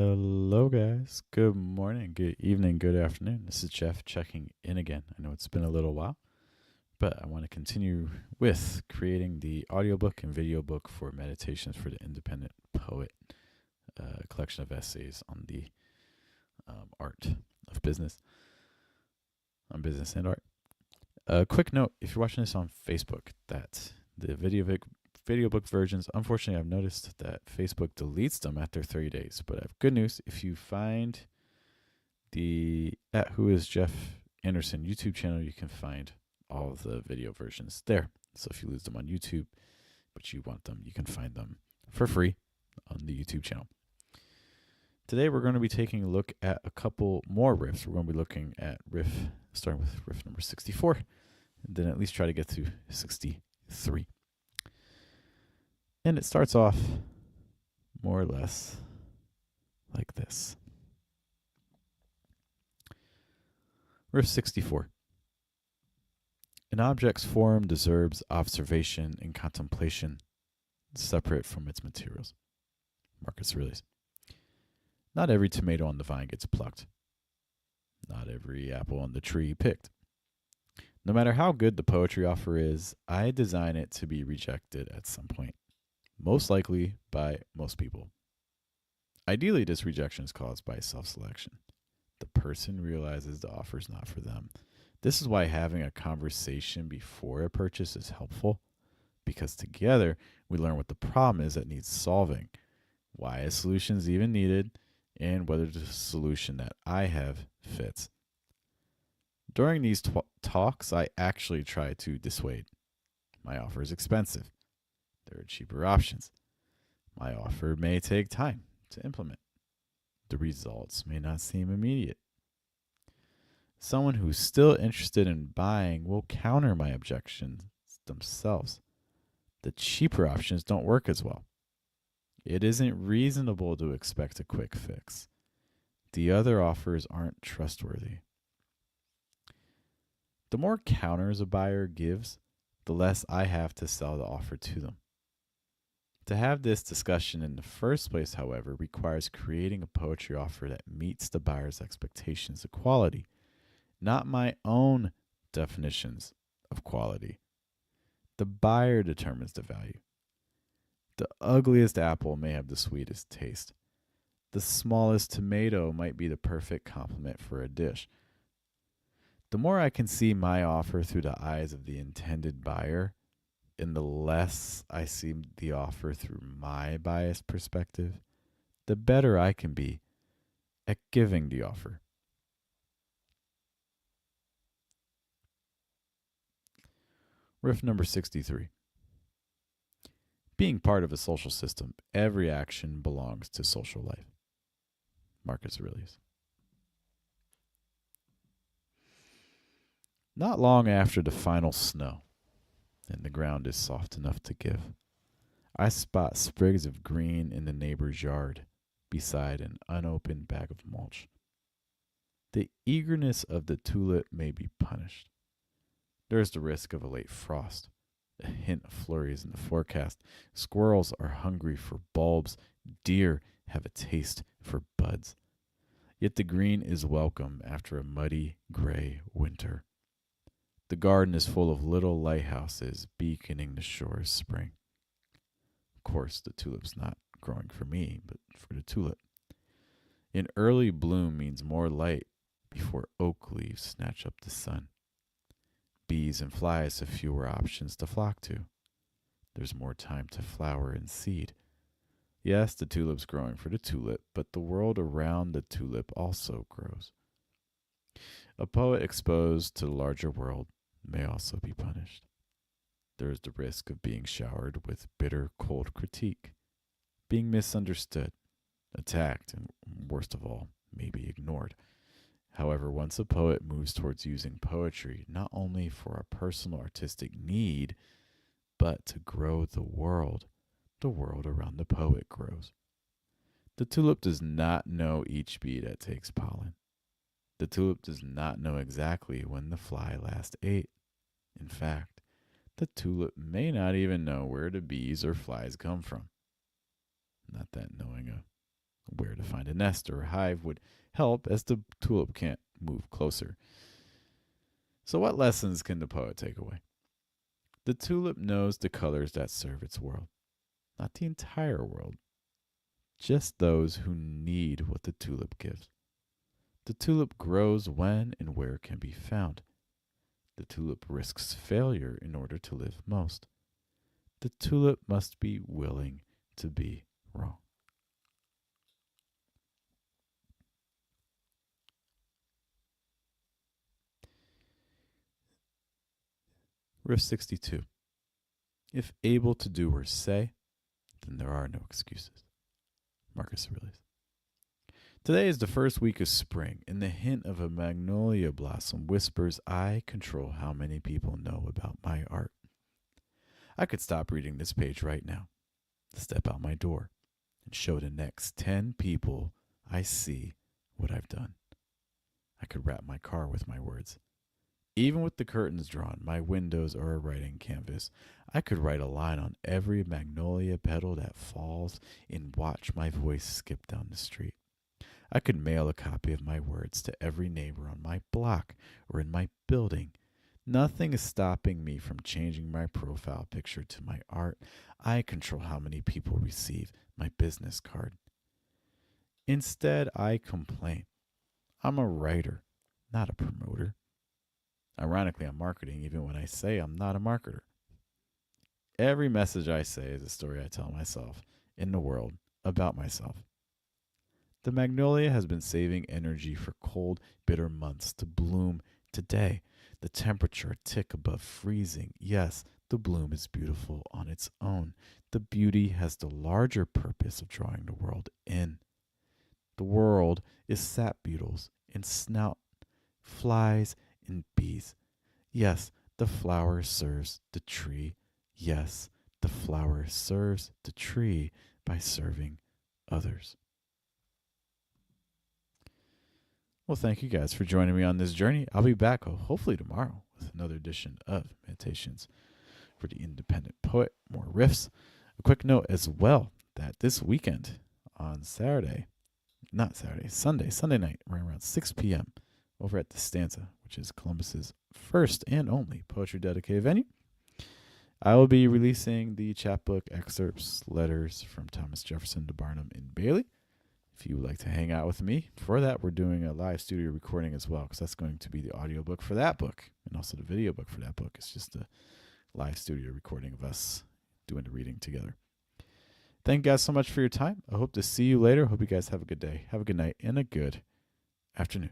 Hello, guys. Good morning, good evening, good afternoon. This is Jeff checking in again. I know it's been a little while, but I want to continue with creating the audiobook and video book for Meditations for the Independent Poet, a collection of essays on the art of business, on business and art. A quick note, if you're watching this on Facebook, that the video book versions, unfortunately, I've noticed that Facebook deletes them after 30 days. But I have good news. If you find the at Who Is Jeff Anderson YouTube channel, you can find all of the video versions there. So if you lose them on YouTube, but you want them, you can find them for free on the YouTube channel. Today, we're going to be taking a look at a couple more riffs. We're going to be looking at riff, starting with riff number 64, and then at least try to get to 63. And it starts off more or less like this. Riff 64. An object's form deserves observation and contemplation separate from its materials. Marcus Aurelius. Not every tomato on the vine gets plucked. Not every apple on the tree picked. No matter how good the poetry offer is, I design it to be rejected at some point. Most likely by most people. Ideally, this rejection is caused by self-selection. The person realizes the offer is not for them. This is why having a conversation before a purchase is helpful, because together we learn what the problem is that needs solving, why a solution is even needed, and whether the solution that I have fits. During these talks, I actually try to dissuade. My offer is expensive. There are cheaper options. My offer may take time to implement. The results may not seem immediate. Someone who's still interested in buying will counter my objections themselves. The cheaper options don't work as well. It isn't reasonable to expect a quick fix. The other offers aren't trustworthy. The more counters a buyer gives, the less I have to sell the offer to them. To have this discussion in the first place, however, requires creating a poetry offer that meets the buyer's expectations of quality, not my own definitions of quality. The buyer determines the value. The ugliest apple may have the sweetest taste. The smallest tomato might be the perfect complement for a dish. The more I can see my offer through the eyes of the intended buyer, and the less I see the offer through my biased perspective, the better I can be at giving the offer. Riff number 63. Being part of a social system, every action belongs to social life. Marcus Aurelius. Not long after the final snow, and the ground is soft enough to give, I spot sprigs of green in the neighbor's yard beside an unopened bag of mulch. The eagerness of the tulip may be punished. There is the risk of a late frost, a hint of flurries in the forecast. Squirrels are hungry for bulbs. Deer have a taste for buds. Yet the green is welcome after a muddy, gray winter. The garden is full of little lighthouses beaconing the shore of spring. Of course, the tulip's not growing for me, but for the tulip. In early bloom means more light before oak leaves snatch up the sun. Bees and flies have fewer options to flock to. There's more time to flower and seed. Yes, the tulip's growing for the tulip, but the world around the tulip also grows. A poet exposed to the larger world may also be punished. There is the risk of being showered with bitter, cold critique, being misunderstood, attacked, and worst of all, maybe ignored. However, once a poet moves towards using poetry not only for a personal artistic need, but to grow the world around the poet grows. The tulip does not know each bee that takes pollen. The tulip does not know exactly when the fly last ate. In fact, the tulip may not even know where the bees or flies come from. Not that knowing a Where to find a nest or a hive would help, as the tulip can't move closer. So, what lessons can the poet take away? The tulip knows the colors that serve its world, not the entire world, just those who need what the tulip gives. The tulip grows when and where it can be found. The tulip risks failure in order to live most. The tulip must be willing to be wrong. Riff 62. If able to do or say, then there are no excuses. Marcus Aurelius. Today is the first week of spring, and the hint of a magnolia blossom whispers, I control how many people know about my art. I could stop reading this page right now, step out my door, and show the next 10 people I see what I've done. I could wrap my car with my words. Even with the curtains drawn, my windows are a writing canvas. I could write a line on every magnolia petal that falls and watch my voice skip down the street. I could mail a copy of my words to every neighbor on my block or in my building. Nothing is stopping me from changing my profile picture to my art. I control how many people receive my business card. Instead, I complain. I'm a writer, not a promoter. Ironically, I'm marketing even when I say I'm not a marketer. Every message I say is a story I tell myself in the world about myself. The magnolia has been saving energy for cold, bitter months to bloom today. The temperature a tick above freezing. Yes, the bloom is beautiful on its own. The beauty has the larger purpose of drawing the world in. The world is sap beetles and snout, flies and bees. Yes, the flower serves the tree. Yes, the flower serves the tree by serving others. Well, thank you guys for joining me on this journey. I'll be back hopefully tomorrow with another edition of Meditations for the Independent Poet, more riffs. A quick note as well that this weekend on Sunday night, right around 6 p.m., over at the Stanza, which is Columbus's first and only poetry dedicated venue, I will be releasing the chapbook excerpts, letters from Thomas Jefferson to Barnum and Bailey. If you would like to hang out with me for that, we're doing a live studio recording as well, because that's going to be the audiobook for that book and also the video book for that book. It's just a live studio recording of us doing the reading together. Thank you guys so much for your time. I hope to see you later. Hope you guys have a good day, have a good night, and a good afternoon.